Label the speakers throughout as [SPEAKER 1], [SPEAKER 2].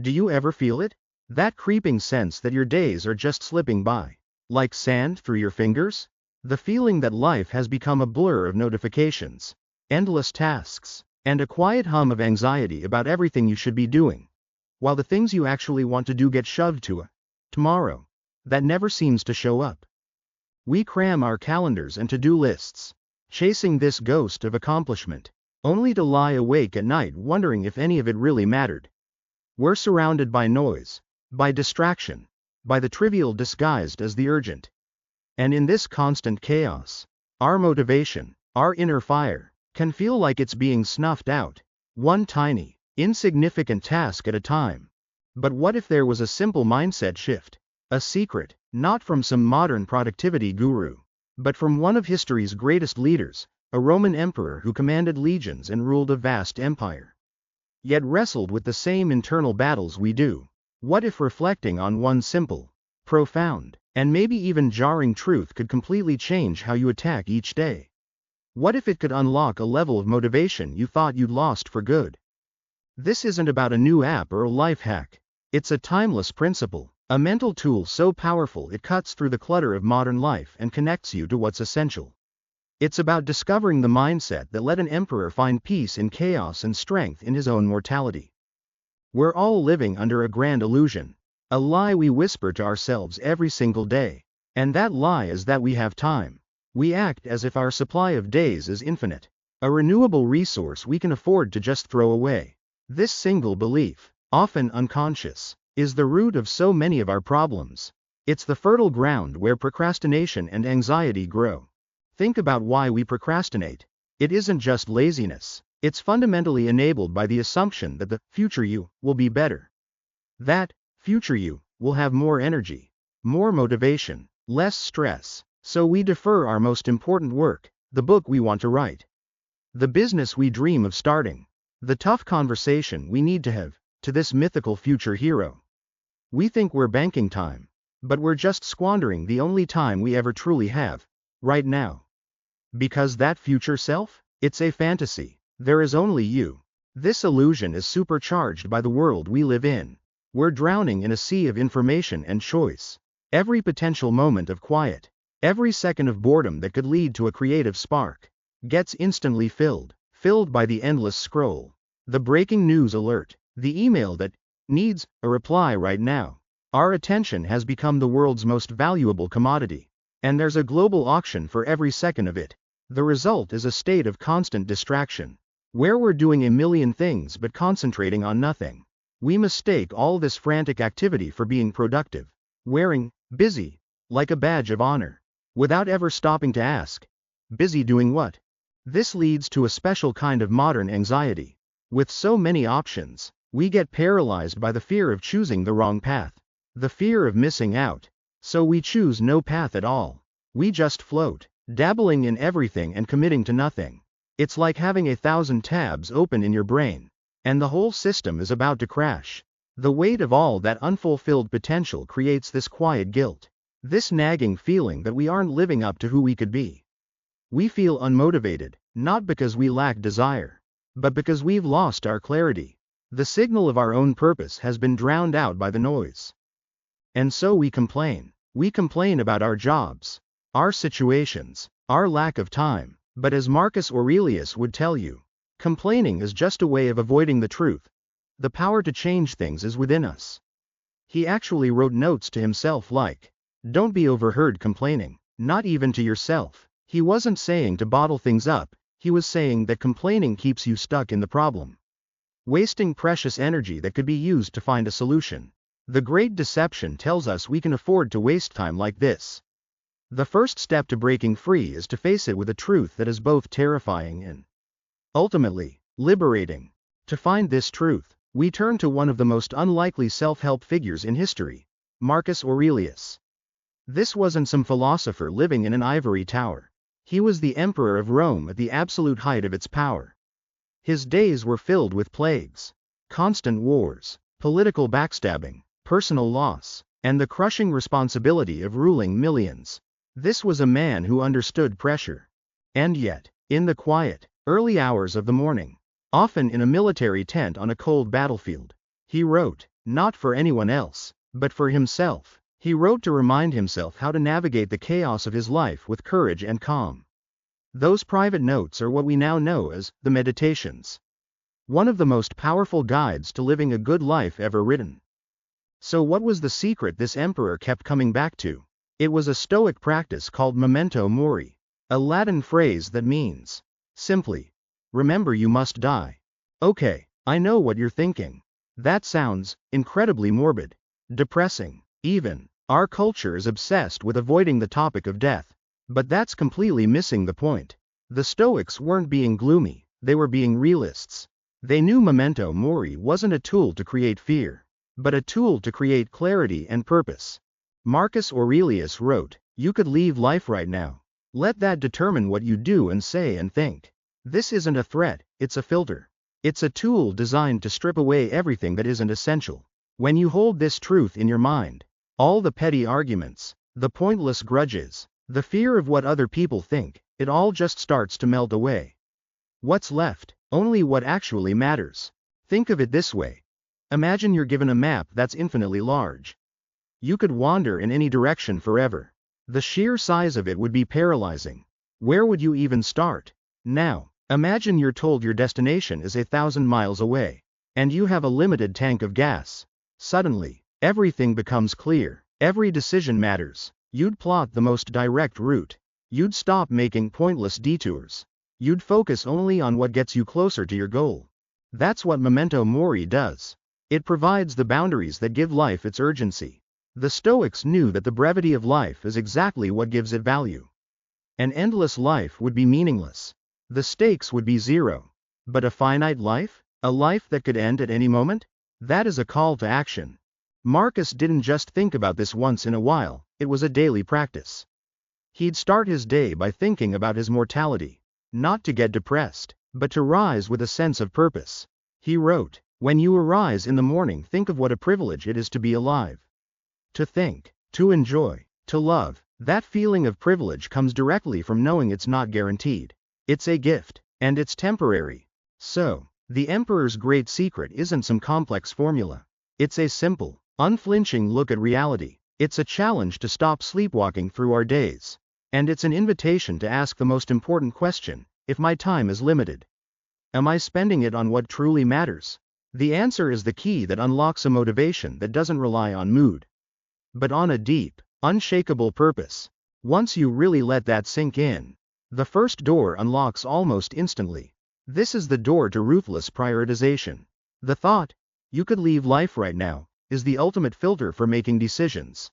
[SPEAKER 1] Do you ever feel it? That creeping sense that your days are just slipping by, like sand through your fingers? The feeling that life has become a blur of notifications, endless tasks, and a quiet hum of anxiety about everything you should be doing, while the things you actually want to do get shoved to a tomorrow that never seems to show up. We cram our calendars and to-do lists, chasing this ghost of accomplishment, only to lie awake at night wondering if any of it really mattered. We're surrounded by noise, by distraction, by the trivial disguised as the urgent. And in this constant chaos, our motivation, our inner fire, can feel like it's being snuffed out, one tiny, insignificant task at a time. But what if there was a simple mindset shift? A secret, not from some modern productivity guru, but from one of history's greatest leaders, a Roman emperor who commanded legions and ruled a vast empire, yet wrestled with the same internal battles we do. What if reflecting on one simple, profound, and maybe even jarring truth could completely change how you attack each day? What if it could unlock a level of motivation you thought you'd lost for good? This isn't about a new app or a life hack. It's a timeless principle, a mental tool so powerful it cuts through the clutter of modern life and connects you to what's essential. It's about discovering the mindset that let an emperor find peace in chaos and strength in his own mortality. We're all living under a grand illusion, a lie we whisper to ourselves every single day, and that lie is that we have time. We act as if our supply of days is infinite, a renewable resource we can afford to just throw away. This single belief, often unconscious, is the root of so many of our problems. It's the fertile ground where procrastination and anxiety grow. Think about why we procrastinate. It isn't just laziness. It's fundamentally enabled by the assumption that the future you will be better. That future you will have more energy, more motivation, less stress. So we defer our most important work, the book we want to write, the business we dream of starting, the tough conversation we need to have, to this mythical future hero. We think we're banking time, but we're just squandering the only time we ever truly have, right now. Because that future self? It's a fantasy. There is only you. This illusion is supercharged by the world we live in. We're drowning in a sea of information and choice. Every potential moment of quiet, every second of boredom that could lead to a creative spark, gets instantly filled by the endless scroll, the breaking news alert, the email that needs a reply right now. Our attention has become the world's most valuable commodity, and there's a global auction for every second of it. The result is a state of constant distraction, where we're doing a million things but concentrating on nothing. We mistake all this frantic activity for being productive, wearing busy like a badge of honor, without ever stopping to ask, busy doing what? This leads to a special kind of modern anxiety. With so many options, we get paralyzed by the fear of choosing the wrong path, the fear of missing out. So we choose no path at all. We just float, dabbling in everything and committing to nothing. It's like having 1,000 tabs open in your brain, and the whole system is about to crash. The weight of all that unfulfilled potential creates this quiet guilt, this nagging feeling that we aren't living up to who we could be. We feel unmotivated, not because we lack desire, but because we've lost our clarity. The signal of our own purpose has been drowned out by the noise. And so we complain. We complain about our jobs, our situations, our lack of time. But as Marcus Aurelius would tell you, complaining is just a way of avoiding the truth. The power to change things is within us. He actually wrote notes to himself like, "Don't be overheard complaining, not even to yourself." He wasn't saying to bottle things up, he was saying that complaining keeps you stuck in the problem, wasting precious energy that could be used to find a solution. The Great Deception tells us we can afford to waste time like this. The first step to breaking free is to face it with a truth that is both terrifying and, ultimately, liberating. To find this truth, we turn to one of the most unlikely self-help figures in history, Marcus Aurelius. This wasn't some philosopher living in an ivory tower. He was the emperor of Rome at the absolute height of its power. His days were filled with plagues, constant wars, political backstabbing, personal loss, and the crushing responsibility of ruling millions. This was a man who understood pressure. And yet, in the quiet, early hours of the morning, often in a military tent on a cold battlefield, he wrote, not for anyone else, but for himself. He wrote to remind himself how to navigate the chaos of his life with courage and calm. Those private notes are what we now know as the Meditations. One of the most powerful guides to living a good life ever written. So what was the secret this emperor kept coming back to? It was a Stoic practice called memento mori, a Latin phrase that means, simply, remember you must die. Okay, I know what you're thinking. That sounds incredibly morbid, depressing, even. Our culture is obsessed with avoiding the topic of death. But that's completely missing the point. The Stoics weren't being gloomy, they were being realists. They knew memento mori wasn't a tool to create fear, but a tool to create clarity and purpose. Marcus Aurelius wrote, "You could leave life right now. Let that determine what you do and say and think." This isn't a threat, it's a filter. It's a tool designed to strip away everything that isn't essential. When you hold this truth in your mind, all the petty arguments, the pointless grudges, the fear of what other people think, it all just starts to melt away. What's left? Only what actually matters. Think of it this way. Imagine you're given a map that's infinitely large. You could wander in any direction forever. The sheer size of it would be paralyzing. Where would you even start? Now, imagine you're told your destination is 1,000 miles away, and you have a limited tank of gas. Suddenly, everything becomes clear. Every decision matters. You'd plot the most direct route. You'd stop making pointless detours. You'd focus only on what gets you closer to your goal. That's what memento mori does. It provides the boundaries that give life its urgency. The Stoics knew that the brevity of life is exactly what gives it value. An endless life would be meaningless. The stakes would be zero. But a finite life? A life that could end at any moment? That is a call to action. Marcus didn't just think about this once in a while, it was a daily practice. He'd start his day by thinking about his mortality. Not to get depressed, but to rise with a sense of purpose. He wrote, "When you arise in the morning, think of what a privilege it is to be alive. To think, to enjoy, to love." That feeling of privilege comes directly from knowing it's not guaranteed. It's a gift, and it's temporary. So, the emperor's great secret isn't some complex formula. It's a simple, unflinching look at reality. It's a challenge to stop sleepwalking through our days. And it's an invitation to ask the most important question: if my time is limited, am I spending it on what truly matters? The answer is the key that unlocks a motivation that doesn't rely on mood, but on a deep, unshakable purpose. Once you really let that sink in, the first door unlocks almost instantly. This is the door to ruthless prioritization. The thought, "you could leave life right now," is the ultimate filter for making decisions.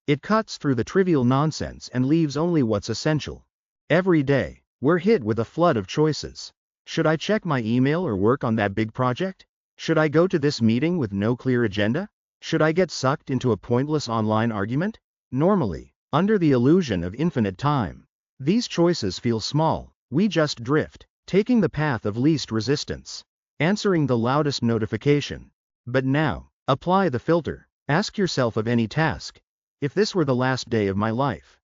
[SPEAKER 1] It cuts through the trivial nonsense and leaves only what's essential. Every day, we're hit with a flood of choices. Should I check my email or work on that big project? Should I go to this meeting with no clear agenda? Should I get sucked into a pointless online argument? Normally, under the illusion of infinite time, these choices feel small. We just drift, taking the path of least resistance, answering the loudest notification. But now, apply the filter. Ask yourself of any task, if this were the last day of my life,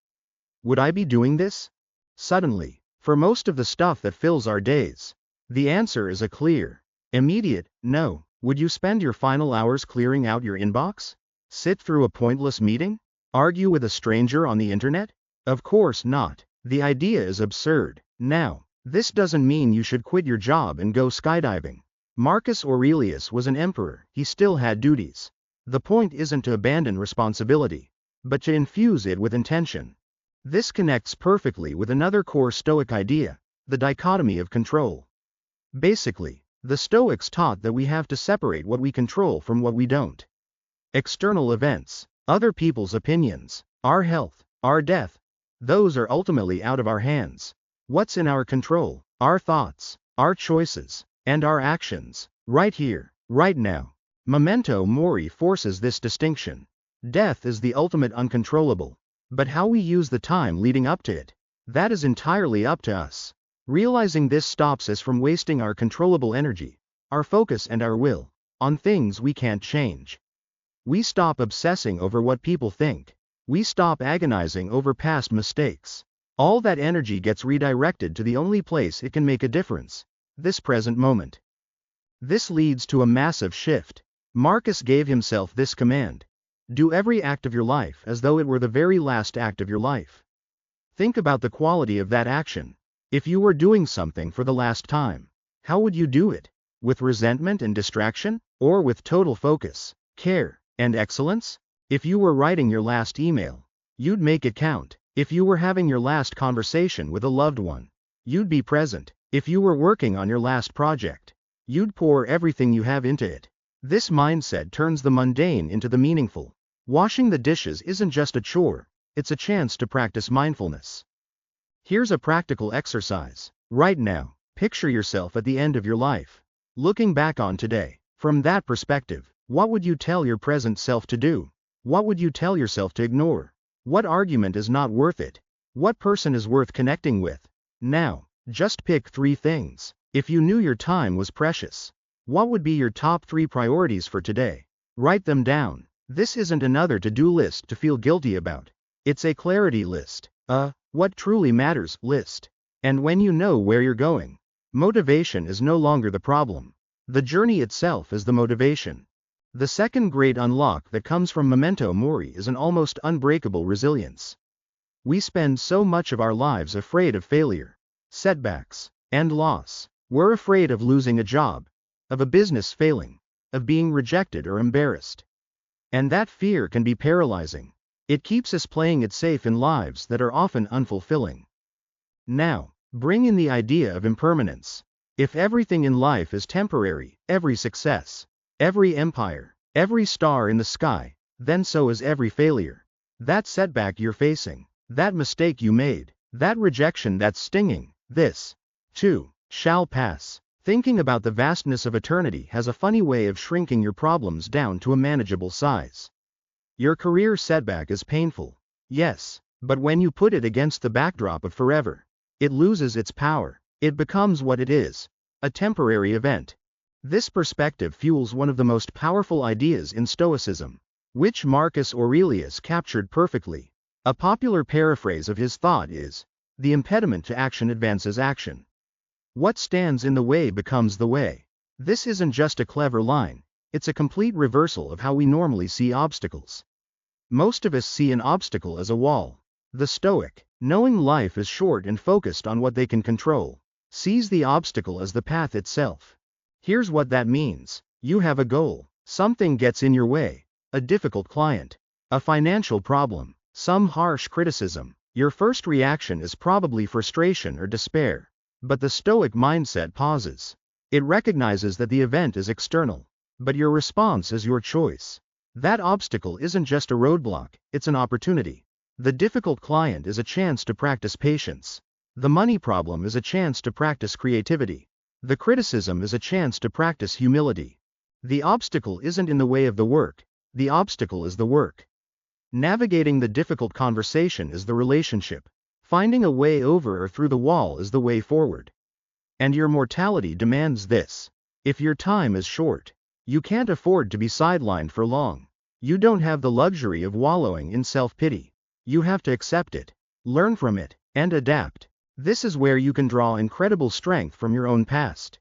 [SPEAKER 1] would I be doing this? Suddenly, for most of the stuff that fills our days, the answer is a clear, immediate no. Would you spend your final hours clearing out your inbox? Sit through a pointless meeting? Argue with a stranger on the internet? Of course not. The idea is absurd. Now, this doesn't mean you should quit your job and go skydiving. Marcus Aurelius was an emperor, he still had duties. The point isn't to abandon responsibility, but to infuse it with intention. This connects perfectly with another core Stoic idea, the dichotomy of control. Basically, the Stoics taught that we have to separate what we control from what we don't. External events, other people's opinions, our health, our death, those are ultimately out of our hands. What's in our control? Our thoughts, our choices, and our actions, right here, right now. Memento mori forces this distinction. Death is the ultimate uncontrollable, but how we use the time leading up to it, that is entirely up to us. Realizing this stops us from wasting our controllable energy, our focus and our will, on things we can't change. We stop obsessing over what people think. We stop agonizing over past mistakes. All that energy gets redirected to the only place it can make a difference, this present moment. This leads to a massive shift. Marcus gave himself this command: do every act of your life as though it were the very last act of your life. Think about the quality of that action. If you were doing something for the last time, how would you do it? With resentment and distraction? Or with total focus, care, and excellence? If you were writing your last email, you'd make it count. If you were having your last conversation with a loved one, you'd be present. If you were working on your last project, you'd pour everything you have into it. This mindset turns the mundane into the meaningful. Washing the dishes isn't just a chore, it's a chance to practice mindfulness. Here's a practical exercise. Right now, picture yourself at the end of your life. Looking back on today, from that perspective, what would you tell your present self to do? What would you tell yourself to ignore? What argument is not worth it? What person is worth connecting with? Now, just pick 3 things. If you knew your time was precious, what would be your top 3 priorities for today? Write them down. This isn't another to-do list to feel guilty about. It's a clarity list, a what truly matters list. And when you know where you're going, motivation is no longer the problem. The journey itself is the motivation. The second great unlock that comes from memento mori is an almost unbreakable resilience. We spend so much of our lives afraid of failure, setbacks, and loss. We're afraid of losing a job, of a business failing, of being rejected or embarrassed. And that fear can be paralyzing. It keeps us playing it safe in lives that are often unfulfilling. Now, bring in the idea of impermanence. If everything in life is temporary, every success, every empire, every star in the sky, then so is every failure. That setback you're facing, that mistake you made, that rejection that's stinging, this, too, shall pass. Thinking about the vastness of eternity has a funny way of shrinking your problems down to a manageable size. Your career setback is painful, yes, but when you put it against the backdrop of forever, it loses its power. It becomes what it is, a temporary event. This perspective fuels one of the most powerful ideas in Stoicism, which Marcus Aurelius captured perfectly. A popular paraphrase of his thought is, the impediment to action advances action. What stands in the way becomes the way. This isn't just a clever line, it's a complete reversal of how we normally see obstacles. Most of us see an obstacle as a wall. The Stoic, knowing life is short and focused on what they can control, sees the obstacle as the path itself. Here's what that means. You have a goal, something gets in your way, a difficult client, a financial problem, some harsh criticism. Your first reaction is probably frustration or despair. But the Stoic mindset pauses. It recognizes that the event is external, but your response is your choice. That obstacle isn't just a roadblock, it's an opportunity. The difficult client is a chance to practice patience. The money problem is a chance to practice creativity. The criticism is a chance to practice humility. The obstacle isn't in the way of the work, the obstacle is the work. Navigating the difficult conversation is the relationship. Finding a way over or through the wall is the way forward. And your mortality demands this. If your time is short, you can't afford to be sidelined for long. You don't have the luxury of wallowing in self-pity. You have to accept it, learn from it, and adapt. This is where you can draw incredible strength from your own past.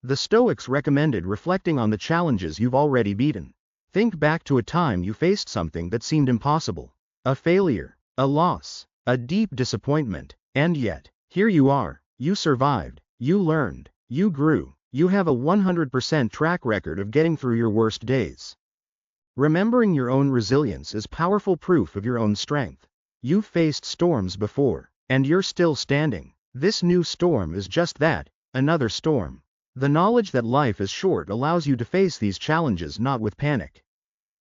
[SPEAKER 1] The Stoics recommended reflecting on the challenges you've already beaten. Think back to a time you faced something that seemed impossible. A failure, a loss, a deep disappointment, and yet, here you are. You survived, you learned, you grew. You have a 100% track record of getting through your worst days. Remembering your own resilience is powerful proof of your own strength. You've faced storms before, and you're still standing. This new storm is just that, another storm. The knowledge that life is short allows you to face these challenges not with panic,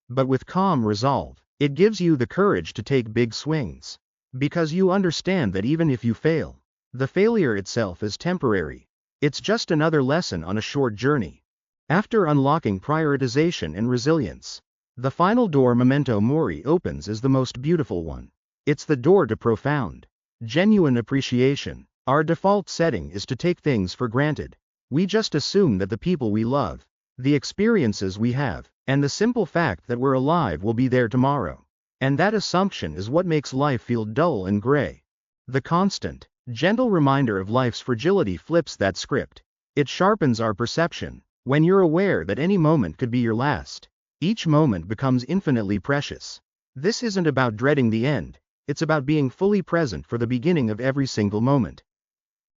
[SPEAKER 1] but with calm resolve. It gives you the courage to take big swings, because you understand that even if you fail, the failure itself is temporary. It's just another lesson on a short journey. After unlocking prioritization and resilience, the final door memento mori opens is the most beautiful one. It's the door to profound, genuine appreciation. Our default setting is to take things for granted. We just assume that the people we love, the experiences we have, and the simple fact that we're alive will be there tomorrow. And that assumption is what makes life feel dull and gray. The constant, gentle reminder of life's fragility flips that script. It sharpens our perception. When you're aware that any moment could be your last, each moment becomes infinitely precious. This isn't about dreading the end, it's about being fully present for the beginning of every single moment.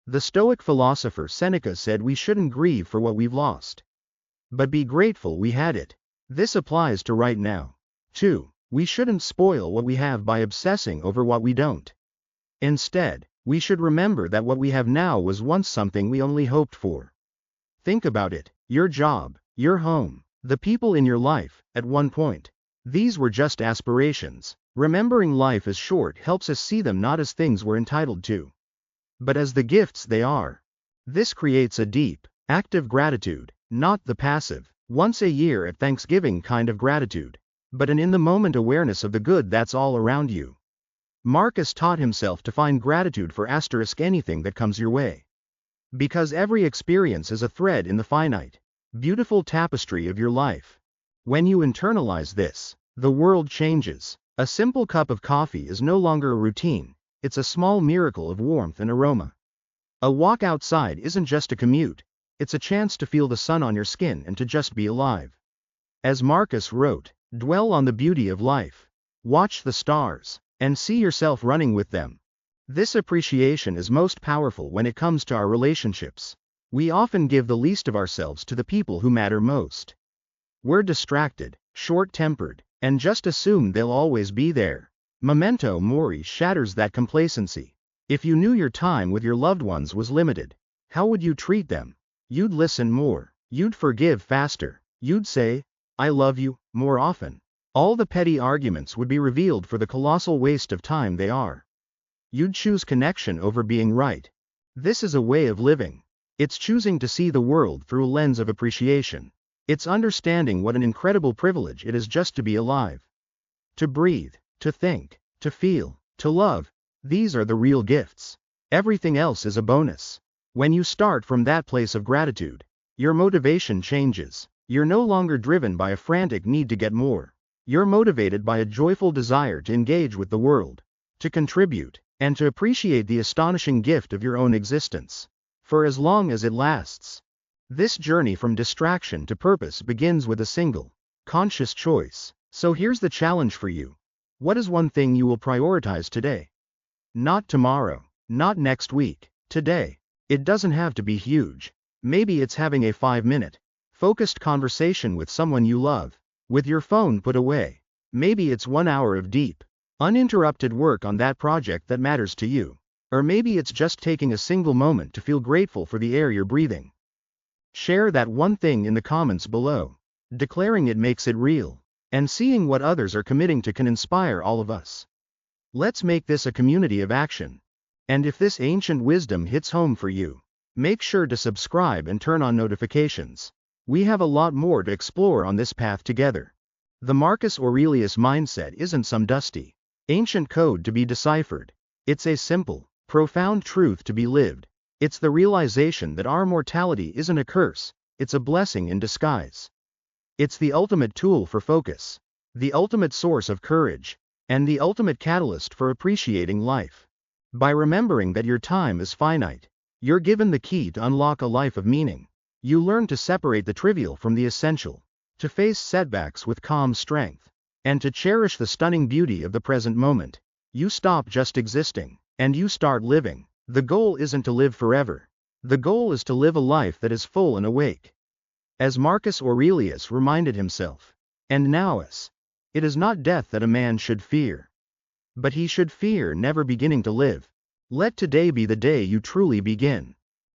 [SPEAKER 1] The Stoic philosopher Seneca said we shouldn't grieve for what we've lost, but be grateful we had it. This applies to right now, too. We shouldn't spoil what we have by obsessing over what we don't. Instead, we should remember that what we have now was once something we only hoped for. Think about it: your job, your home, the people in your life, at one point. These were just aspirations. Remembering life as short helps us see them not as things we're entitled to, but as the gifts they are. This creates a deep, active gratitude, not the passive, once a year at Thanksgiving kind of gratitude, but an in-the-moment awareness of the good that's all around you. Marcus taught himself to find gratitude for anything that comes your way, because every experience is a thread in the finite, beautiful tapestry of your life. When you internalize this, the world changes. A simple cup of coffee is no longer a routine, it's a small miracle of warmth and aroma. A walk outside isn't just a commute, it's a chance to feel the sun on your skin and to just be alive. As Marcus wrote, dwell on the beauty of life, watch the stars, and see yourself running with them. This appreciation is most powerful when it comes to our relationships. We often give the least of ourselves to the people who matter most. We're distracted, short-tempered, and just assume they'll always be there. Memento mori shatters that complacency. If you knew your time with your loved ones was limited, how would you treat them? You'd listen more, you'd forgive faster, you'd say, "I love you," more often. All the petty arguments would be revealed for the colossal waste of time they are. You'd choose connection over being right. This is a way of living. It's choosing to see the world through a lens of appreciation. It's understanding what an incredible privilege it is just to be alive. To breathe, to think, to feel, to love. These are the real gifts. Everything else is a bonus. When you start from that place of gratitude, your motivation changes. You're no longer driven by a frantic need to get more. You're motivated by a joyful desire to engage with the world, to contribute, and to appreciate the astonishing gift of your own existence, for as long as it lasts. This journey from distraction to purpose begins with a single, conscious choice. So here's the challenge for you. What is one thing you will prioritize today? Not tomorrow, not next week, today. It doesn't have to be huge. Maybe it's having a 5-minute, focused conversation with someone you love, with your phone put away. Maybe it's 1 hour of deep, uninterrupted work on that project that matters to you. Or maybe it's just taking a single moment to feel grateful for the air you're breathing. Share that one thing in the comments below. Declaring it makes it real. And seeing what others are committing to can inspire all of us. Let's make this a community of action. And if this ancient wisdom hits home for you, make sure to subscribe and turn on notifications. We have a lot more to explore on this path together. The Marcus Aurelius mindset isn't some dusty, ancient code to be deciphered. It's a simple, profound truth to be lived. It's the realization that our mortality isn't a curse, it's a blessing in disguise. It's the ultimate tool for focus, the ultimate source of courage, and the ultimate catalyst for appreciating life. By remembering that your time is finite, you're given the key to unlock a life of meaning. You learn to separate the trivial from the essential, to face setbacks with calm strength, and to cherish the stunning beauty of the present moment. You stop just existing, and you start living. The goal isn't to live forever. The goal is to live a life that is full and awake. As Marcus Aurelius reminded himself, and now it is not death that a man should fear, but he should fear never beginning to live. Let today be the day you truly begin.